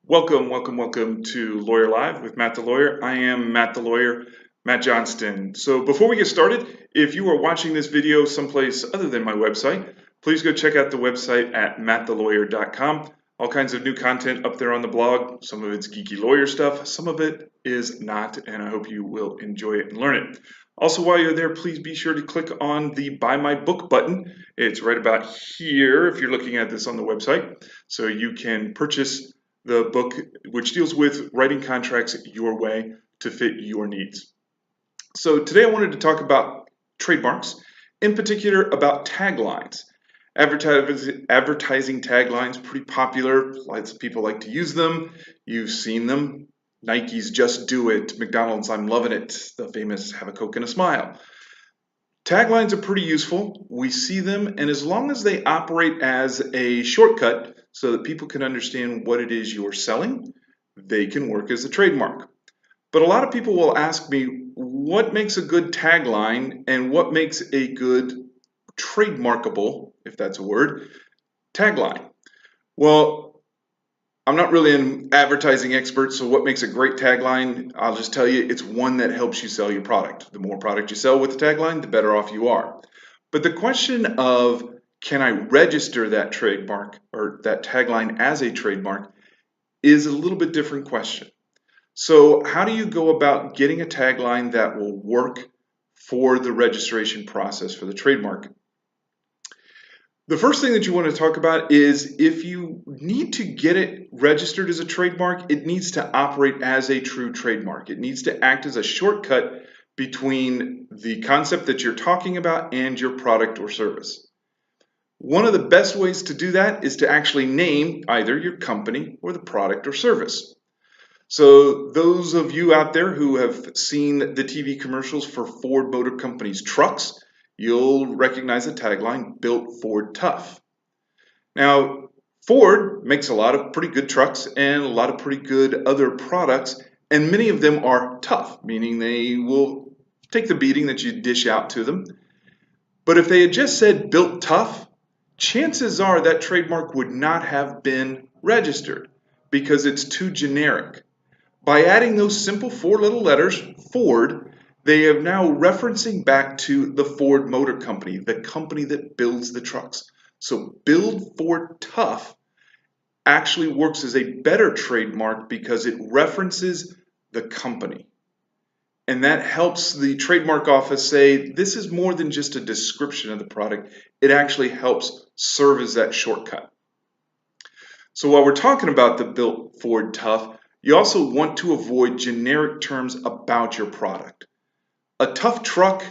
Welcome to Lawyer Live with Matt the Lawyer. I am Matt the Lawyer, Matt Johnston. So before we get started, if you are watching this video someplace other than my website, please go check out the website at mattthelawyer.com. All kinds of new content up there on the blog. Some of it's geeky lawyer stuff, some of it is not, and I hope you will enjoy it and learn it. Also, while you're there, please be sure to click on the Buy My Book button. It's right about here if you're looking at this on the website, so you can purchase the book which deals with writing contracts your way to fit your needs. So today I wanted to talk about trademarks, in particular about taglines. Advertising taglines, pretty popular. Lots of people like to use them. You've seen them. Nike's Just Do It, McDonald's I'm Loving It, the famous Have a Coke and a Smile. Taglines are pretty useful. We see them, and as long as they operate as a shortcut so that people can understand what it is you're selling, they can work as a trademark. But a lot of people will ask me, what makes a good tagline and what makes a good trademarkable, if that's a word, tagline? Well, I'm not really an advertising expert, so what makes a great tagline? I'll just tell you, it's one that helps you sell your product. The more product you sell with the tagline, the better off you are. But the question of, can I register that trademark or that tagline as a trademark is a little bit different question. So how do you go about getting a tagline that will work for the registration process for the trademark? The first thing that you want to talk about is if you need to get it registered as a trademark, it needs to operate as a true trademark. It needs to act as a shortcut between the concept that you're talking about and your product or service. One of the best ways to do that is to actually name either your company or the product or service. So those of you out there who have seen the TV commercials for Ford Motor Company's trucks, you'll recognize the tagline, Built Ford Tough. Now, Ford makes a lot of pretty good trucks and a lot of pretty good other products, and many of them are tough, meaning they will take the beating that you dish out to them. But if they had just said Built Tough, chances are that trademark would not have been registered because it's too generic. By adding those simple four little letters, Ford, they are now referencing back to the Ford Motor Company, the company that builds the trucks. So Build Ford Tough actually works as a better trademark because it references the company. And that helps the trademark office say, this is more than just a description of the product. It actually helps serve as that shortcut. So while we're talking about the Built Ford Tough, you also want to avoid generic terms about your product. A tough truck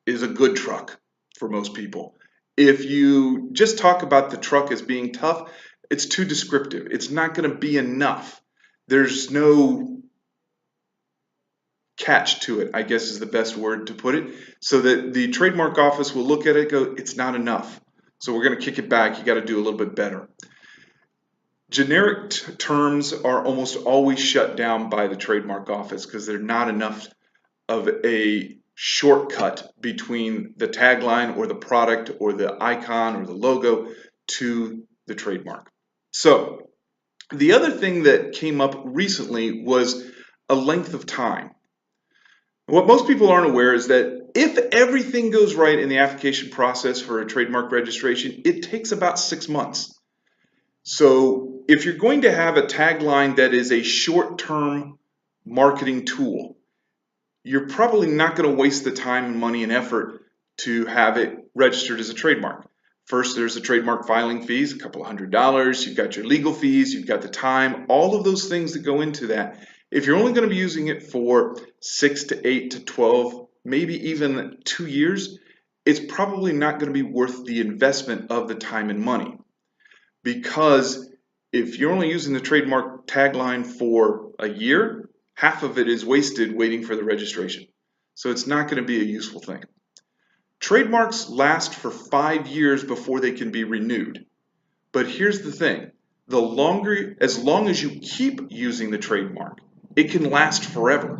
is a good truck for most people. If you just talk about the truck as being tough, it's too descriptive. It's not going to be enough. There's no catch to it, I guess is the best word to put it, so that the trademark office will look at it and go, it's not enough. So we're going to kick it back. You got to do a little bit better. Generic terms are almost always shut down by the trademark office because they're not enough of a shortcut between the tagline or the product or the icon or the logo to the trademark. So the other thing that came up recently was a length of time. What most people aren't aware is that if everything goes right in the application process for a trademark registration, it takes about 6 months. So if you're going to have a tagline that is a short-term marketing tool, you're probably not going to waste the time and money and effort to have it registered as a trademark. First, there's the trademark filing fees, a couple $100. You've got your legal fees, you've got the time, all of those things that go into that. If you're only going to be using it for 6 to 8 to 12, maybe even 2 years, it's probably not going to be worth the investment of the time and money. Because if you're only using the trademark tagline for a year, half of it is wasted waiting for the registration. So it's not going to be a useful thing. Trademarks last for 5 years before they can be renewed. But here's the thing, as long as you keep using the trademark, it can last forever.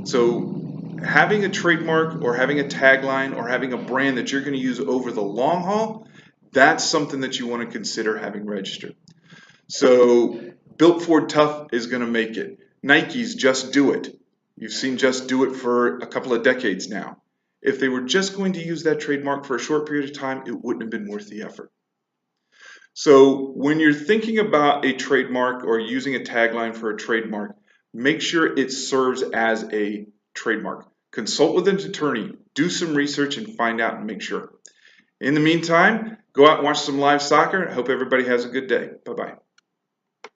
So having a trademark or having a tagline or having a brand that you're going to use over the long haul, that's something that you want to consider having registered. So Built Ford Tough is going to make it. Nike's Just Do It. You've seen Just Do It for a couple of decades now. If they were just going to use that trademark for a short period of time, it wouldn't have been worth the effort. So when you're thinking about a trademark or using a tagline for a trademark, make sure it serves as a trademark. Consult with an attorney, do some research and find out and make sure. In the meantime, go out and watch some live soccer. I hope everybody has a good day. Bye-bye.